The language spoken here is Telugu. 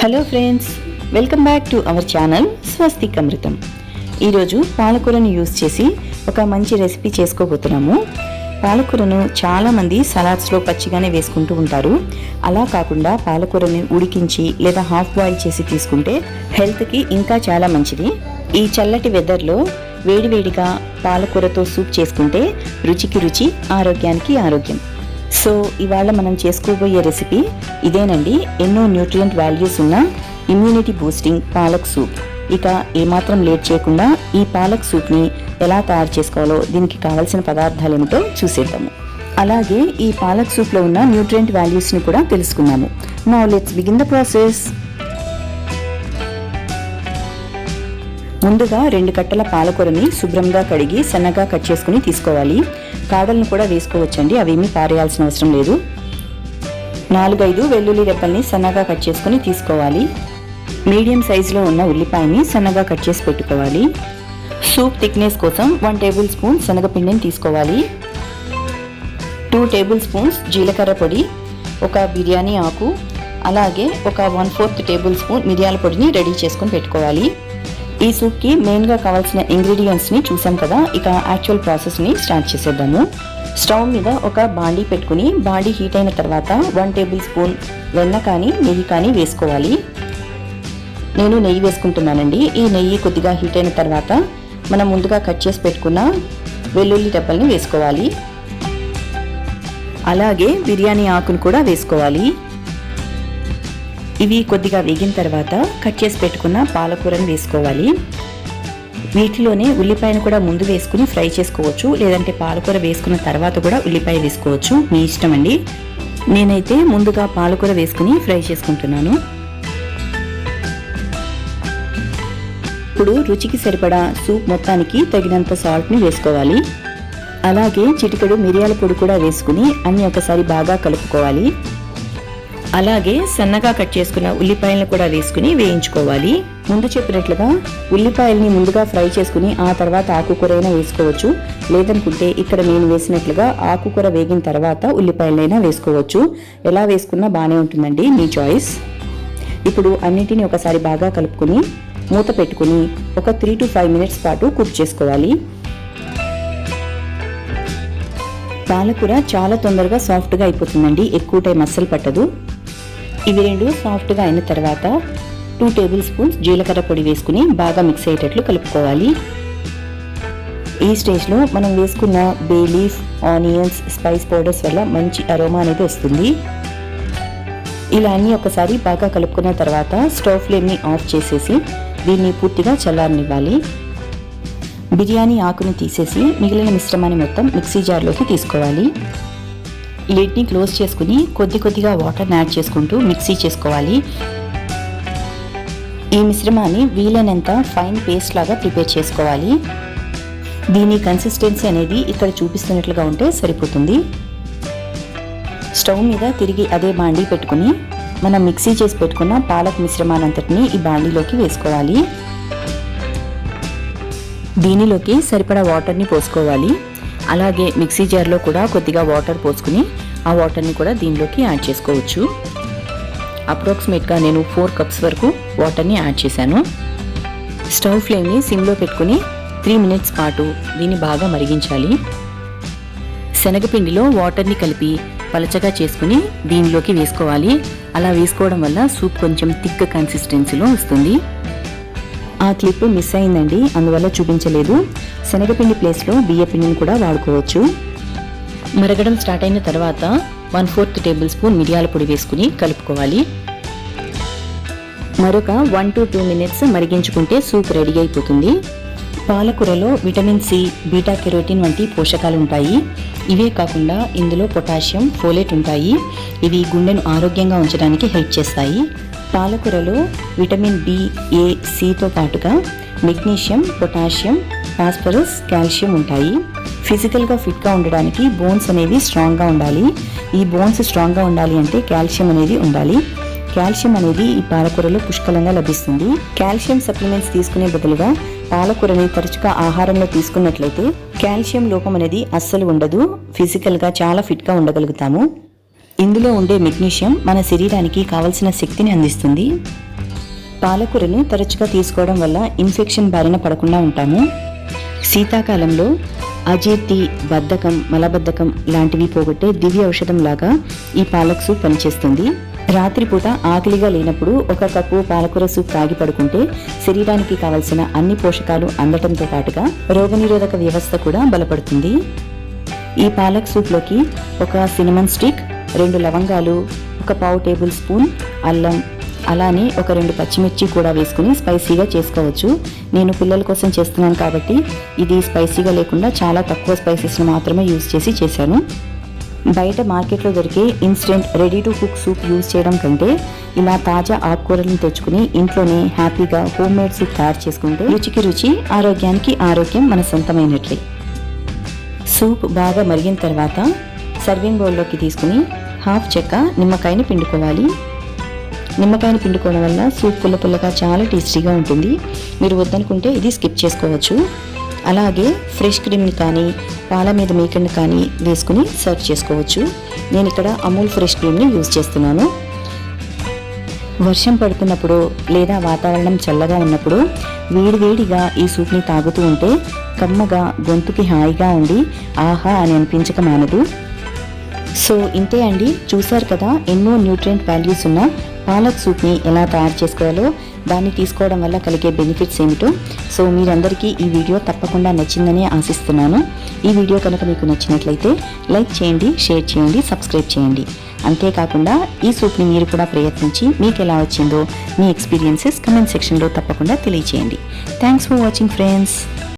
Hello friends, welcome back to our channel Swastik Amrutham. ఈరోజు పాలకూరను యూస్ చేసి ఒక మంచి రెసిపీ చేసుకోబోతున్నాము. పాలకూరను చాలామంది సలాడ్స్లో పచ్చిగానే వేసుకుంటూ ఉంటారు. అలా కాకుండా పాలకూరని ఉడికించి లేదా హాఫ్ బాయిల్ చేసి తీసుకుంటే హెల్త్కి ఇంకా చాలా మంచిది. ఈ చల్లటి వెదర్లో వేడివేడిగా పాలకూరతో సూప్ చేసుకుంటే రుచికి రుచి, ఆరోగ్యానికి ఆరోగ్యం. సో ఇవాళ మనం చేసుకోబోయే రెసిపీ ఇదేనండి. ఎన్నో న్యూట్రియంట్ వాల్యూస్ ఉన్న ఇమ్యూనిటీ బూస్టింగ్ పాలక్ సూప్. ఇక ఏమాత్రం లేట్ చేయకుండా ఈ పాలక్ సూప్ని ఎలా తయారు చేసుకోవాలో, దీనికి కావాల్సిన పదార్థాలు ఏమిటో చూసేద్దాము. అలాగే ఈ పాలక్ సూప్లో ఉన్న న్యూట్రియంట్ వాల్యూస్ని కూడా తెలుసుకున్నాము. Now let's begin the process. ముందుగా 2 కట్టల పాలకూరని శుభ్రంగా కడిగి సన్నగా కట్ చేసుకుని తీసుకోవాలి. కాడలను కూడా వేసుకోవచ్చండి, అవేమీ పారేయాల్సిన అవసరం లేదు. 4-5 వెల్లుల్లి రెబ్బల్ని సన్నగా కట్ చేసుకుని తీసుకోవాలి. మీడియం సైజులో ఉన్న ఉల్లిపాయని సన్నగా కట్ చేసి పెట్టుకోవాలి. సూప్ థిక్నెస్ కోసం 1 టేబుల్ స్పూన్ శనగపిండిని తీసుకోవాలి. 2 టేబుల్ స్పూన్స్ జీలకర్ర పొడి, ఒక బిర్యానీ ఆకు, అలాగే ఒక 1/4 టేబుల్ స్పూన్ మిరియాల పొడిని రెడీ చేసుకుని పెట్టుకోవాలి. ఈ సూప్కి మెయిన్గా కావాల్సిన ఇంగ్రీడియంట్స్ని చూసాం కదా. ఇక యాక్చువల్ ప్రాసెస్ని స్టార్ట్ చేసేద్దాము. స్టవ్ మీద ఒక బాండీ పెట్టుకుని బాండీ హీట్ అయిన తర్వాత 1 టేబుల్ స్పూన్ వెన్న కానీ నెయ్యి కానీ వేసుకోవాలి. నేను నెయ్యి వేసుకుంటున్నానండి. ఈ నెయ్యి కొద్దిగా హీట్ అయిన తర్వాత మనం ముందుగా కట్ చేసి పెట్టుకున్న వెల్లుల్లి రెబ్బల్ని వేసుకోవాలి. అలాగే బిర్యానీ ఆకును కూడా వేసుకోవాలి. ఇవి కొద్దిగా వేగిన తర్వాత కట్ చేసి పెట్టుకున్న పాలకూరను వేసుకోవాలి. వీటిలోనే ఉల్లిపాయను కూడా ముందు వేసుకుని ఫ్రై చేసుకోవచ్చు, లేదంటే పాలకూర వేసుకున్న తర్వాత కూడా ఉల్లిపాయ వేసుకోవచ్చు, మీ ఇష్టం అండి. నేనైతే ముందుగా పాలకూర వేసుకుని ఫ్రై చేసుకుంటున్నాను. ఇప్పుడు రుచికి సరిపడా సూప్ మొత్తానికి తగినంత సాల్ట్ని వేసుకోవాలి. అలాగే చిటికెడు మిరియాల పొడి కూడా వేసుకుని అన్ని ఒకసారి బాగా కలుపుకోవాలి. అలాగే సన్నగా కట్ చేసుకున్న ఉల్లిపాయలను కూడా వేసుకుని వేయించుకోవాలి. ముందు చెప్పినట్లుగా ఉల్లిపాయల్ని ముందుగా ఫ్రై చేసుకుని ఆ తర్వాత ఆకుకూర అయినా వేసుకోవచ్చు, లేదనుకుంటే ఇక్కడ నేను వేసినట్లుగా ఆకుకూర వేగిన తర్వాత ఉల్లిపాయలైనా వేసుకోవచ్చు. ఎలా వేసుకున్నా బాగానే ఉంటుందండి, మీ చాయిస్. ఇప్పుడు అన్నిటిని ఒకసారి బాగా కలుపుకొని మూత పెట్టుకుని ఒక 3 to 5 మినిట్స్ పాటు కుక్ చేసుకోవాలి. పాలకూర చాలా తొందరగా సాఫ్ట్గా అయిపోతుందండి, ఎక్కువ టైం అస్సలు పట్టదు. ఇవి 2 సాఫ్ట్గా అయిన తర్వాత 2 టేబుల్ స్పూన్స్ జీలకర్ర పొడి వేసుకుని బాగా మిక్స్ అయ్యేటట్లు కలుపుకోవాలి. ఈ స్టేజ్లో మనం వేసుకున్న bay leaf, onions, spice powders వల్ల మంచి అరోమా అనేది వస్తుంది. ఇలా అన్నీ ఒకసారి బాగా కలుపుకున్న తర్వాత స్టవ్ ఫ్లేమ్ని ఆఫ్ చేసేసి దీన్ని పూర్తిగా చల్లారనివ్వాలి. బిర్యానీ ఆకుని తీసేసి మిగిలిన మిశ్రమాన్ని మొత్తం మిక్సీ జార్లోకి తీసుకోవాలి. లిడ్ని క్లోజ్ చేసుకుని కొద్దిగా వాటర్ని యాడ్ చేసుకుంటూ మిక్సీ చేసుకోవాలి. ఈ మిశ్రమాన్ని వీలైనంత ఫైన్ పేస్ట్ లాగా ప్రిపేర్ చేసుకోవాలి. దీని కన్సిస్టెన్సీ అనేది ఇక్కడ చూపిస్తున్నట్లుగా ఉంటే సరిపోతుంది. స్టవ్ మీద తిరిగి అదే బాండీ పెట్టుకుని మనం మిక్సీ చేసి పెట్టుకున్న పాలక్ మిశ్రమానంతటిని ఈ బాండీలోకి వేసుకోవాలి. దీనిలోకి సరిపడా వాటర్ని పోసుకోవాలి. అలాగే మిక్సీ జార్లో కూడా కొద్దిగా వాటర్ పోసుకుని ఆ వాటర్ని కూడా దీనిలోకి యాడ్ చేసుకోవచ్చు. అప్రాక్సిమేట్గా నేను 4 కప్స్ వరకు వాటర్ని యాడ్ చేశాను. స్టవ్ ఫ్లేమ్ని సిమ్లో పెట్టుకుని 3 మినిట్స్ పాటు దీన్ని బాగా మరిగించాలి. శనగపిండిలో వాటర్ని కలిపి పలచగా చేసుకుని దీనిలోకి వేసుకోవాలి. అలా వేసుకోవడం వల్ల సూప్ కొంచెం థిక్ కన్సిస్టెన్సీలో వస్తుంది. ఆ క్లిప్ మిస్ అయిందండి, అందువల్ల చూపించలేదు. శనగపిండి ప్లేస్లో బియ్యపిండిని కూడా వాడుకోవచ్చు. మరగడం స్టార్ట్ అయిన తర్వాత 1/4 టేబుల్ స్పూన్ మిరియాల పొడి వేసుకుని కలుపుకోవాలి. మరొక 1 to 2 మినిట్స్ మరిగించుకుంటే సూప్ రెడీ అయిపోతుంది. పాలకూరలో విటమిన్ సి, బీటా కెరోటిన్ వంటి పోషకాలు ఉంటాయి. ఇవే కాకుండా ఇందులో పొటాషియం, ఫోలేట్ ఉంటాయి. ఇవి గుండెను ఆరోగ్యంగా ఉంచడానికి హెల్ప్ చేస్తాయి. పాలకూరలో విటమిన్ బి, ఏ, సితో పాటుగా మెగ్నీషియం, పొటాషియం, ఫాస్ఫరస్, కాల్షియం ఉంటాయి. ఫిజికల్గా ఫిట్గా ఉండడానికి బోన్స్ అనేవి స్ట్రాంగ్గా ఉండాలి. ఈ బోన్స్ స్ట్రాంగ్గా ఉండాలి అంటే కాల్షియం అనేది ఉండాలి. కాల్షియం అనేది ఈ పాలకూరలో పుష్కలంగా లభిస్తుంది. కాల్షియం సప్లిమెంట్స్ తీసుకునే బదులుగా పాలకూరని తరచుగా ఆహారంలో తీసుకున్నట్లయితే కాల్షియం లోపం అనేది అస్సలు ఉండదు. ఫిజికల్గా చాలా ఫిట్గా ఉండగలుగుతాము. ఇందులో ఉండే మెగ్నీషియం మన శరీరానికి కావలసిన శక్తిని అందిస్తుంది. పాలకూరను తరచుగా తీసుకోవడం వల్ల ఇన్ఫెక్షన్ బారిన పడకుండా ఉంటాము. శీతాకాలంలో అజీర్తి, బద్ధకం, మలబద్ధకం లాంటివి పోగొట్టే దివ్య ఔషధం లాగా ఈ పాలక్ సూప్ పనిచేస్తుంది. రాత్రిపూట ఆకలిగా లేనప్పుడు ఒక కప్పు పాలకూర సూప్ తాగి పడుకుంటే శరీరానికి కావలసిన అన్ని పోషకాలు అందటంతో పాటుగా రోగనిరోధక వ్యవస్థ కూడా బలపడుతుంది. ఈ పాలక్ సూప్లోకి ఒక సినమన్ స్టిక్, 2 లవంగాలు, ఒక పావు టేబుల్ స్పూన్ అల్లం, అలానే ఒక 2 పచ్చిమిర్చి కూడా వేసుకుని స్పైసీగా చేసుకోవచ్చు. నేను పిల్లల కోసం చేస్తున్నాను కాబట్టి ఇది స్పైసీగా లేకుండా చాలా తక్కువ స్పైసెస్ని మాత్రమే యూజ్ చేశాను. బయట మార్కెట్లో దొరికే instant ready to cook soup use చేయడం కంటే ఇలా తాజా ఆకుకూరలను తెచ్చుకుని ఇంట్లోనే హ్యాపీగా హోమ్ మేడ్ సూప్ తయారు చేసుకుంటే రుచికి రుచి, ఆరోగ్యానికి ఆరోగ్యం మన సొంతమైనట్లే. సూప్ బాగా మరిగిన తర్వాత సర్వింగ్ బౌల్లోకి తీసుకుని హాఫ్ చెక్క నిమ్మకాయని పిండుకోవాలి. నిమ్మకాయని పిండుకోవడం వల్ల సూప్ పుల్లగా చాలా టేస్టీగా ఉంటుంది. మీరు వద్దనుకుంటే ఇది స్కిప్ చేసుకోవచ్చు. అలాగే ఫ్రెష్ క్రీమ్ని కానీ పాల మీద మీగడని కానీ వేసుకుని సర్వ్ చేసుకోవచ్చు. నేను ఇక్కడ అమూల్ ఫ్రెష్ క్రీమ్ని యూజ్ చేస్తున్నాను. వర్షం పడుతున్నప్పుడు లేదా వాతావరణం చల్లగా ఉన్నప్పుడు వేడివేడిగా ఈ సూప్ని తాగుతూ ఉంటే కమ్మగా, గొంతుకి హాయిగా ఉండి ఆహా అని అనిపించక మానదు. సో ఇంతే అండి, చూశారు కదా ఎన్నో న్యూట్రియంట్ వాల్యూస్ ఉన్న పాలక్ సూప్ని ఎలా తయారు చేసుకోవాలో, దాన్ని తీసుకోవడం వల్ల కలిగే బెనిఫిట్స్ ఏమిటో. సో మీరందరికీ ఈ వీడియో తప్పకుండా నచ్చిందని ఆశిస్తున్నాను. ఈ వీడియో కనుక మీకు నచ్చినట్లయితే లైక్ చేయండి, షేర్ చేయండి, సబ్స్క్రైబ్ చేయండి. అంతేకాకుండా ఈ సూప్ని మీరు కూడా ప్రయత్నించి మీకు ఎలా వచ్చిందో మీ ఎక్స్పీరియన్సెస్ కమెంట్ సెక్షన్లో తప్పకుండా తెలియచేయండి. Thanks for watching friends.